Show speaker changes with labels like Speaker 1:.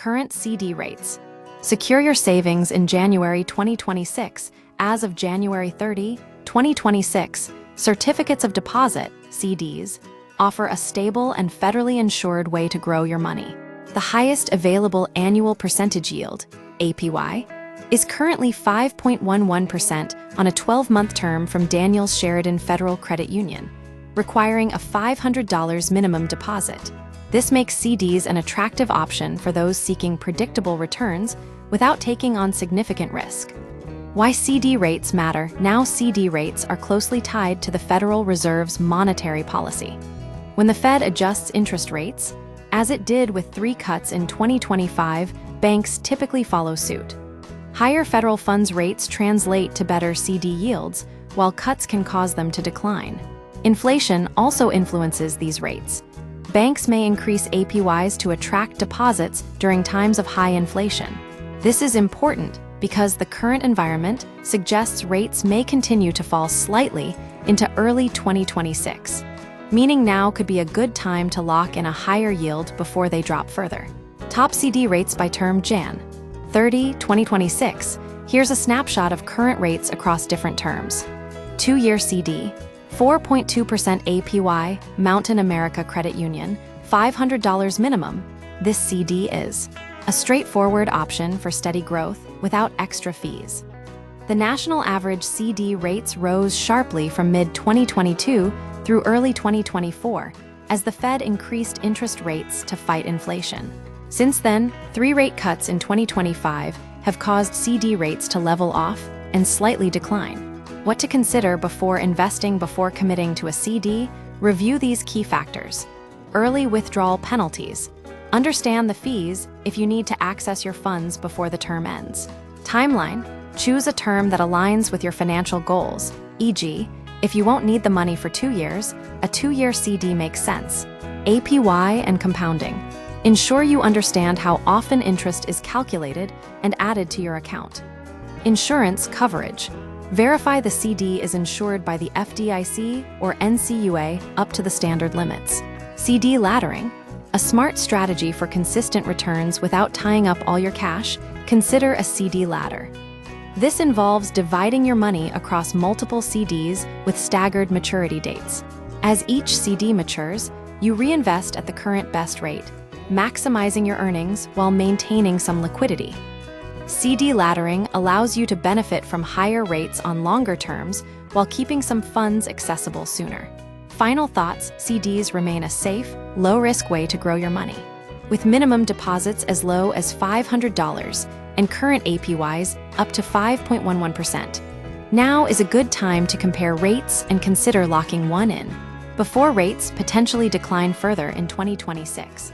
Speaker 1: Current CD rates. Secure your savings in January 2026. As of January 30, 2026, certificates of deposit, CDs, offer a stable and federally insured way to grow your money. The highest available annual percentage yield, APY, is currently 5.11% on a 12-month term from Daniels Sheridan Federal Credit Union, requiring a $500 minimum deposit. This makes CDs an attractive option for those seeking predictable returns without taking on significant risk. Why CD rates matter. Now CD rates are closely tied to the Federal Reserve's monetary policy. When the Fed adjusts interest rates, as it did with 3 cuts in 2025, banks typically follow suit. Higher federal funds rates translate to better CD yields, while cuts can cause them to decline. Inflation also influences these rates. Banks may increase APYs to attract deposits during times of high inflation. This is important because the current environment suggests rates may continue to fall slightly into early 2026, meaning now could be a good time to lock in a higher yield before they drop further. Top CD rates by term Jan. 30, 2026. Here's a snapshot of current rates across different terms. 2-year CD, 4.2% APY, Mountain America Credit Union, $500 minimum. This CD is a straightforward option for steady growth without extra fees. The national average CD rates rose sharply from mid-2022 through early 2024 as the Fed increased interest rates to fight inflation. Since then, 3 rate cuts in 2025 have caused CD rates to level off and slightly decline. What to consider before investing. Before committing to a CD, review these key factors. Early withdrawal penalties. Understand the fees if you need to access your funds before the term ends. Timeline. Choose a term that aligns with your financial goals, e.g., if you won't need the money for 2 years, a 2-year CD makes sense. APY and compounding. Ensure you understand how often interest is calculated and added to your account. Insurance coverage. Verify the CD is insured by the FDIC or NCUA up to the standard limits. CD laddering. A smart strategy for consistent returns without tying up all your cash. Consider a CD ladder. This involves dividing your money across multiple CDs with staggered maturity dates. As each CD matures, you reinvest at the current best rate, maximizing your earnings while maintaining some liquidity. CD laddering allows you to benefit from higher rates on longer terms while keeping some funds accessible sooner. Final thoughts. CDs remain a safe, low-risk way to grow your money. With minimum deposits as low as $500 and current APYs up to 5.11%. Now is a good time to compare rates and consider locking one in before rates potentially decline further in 2026.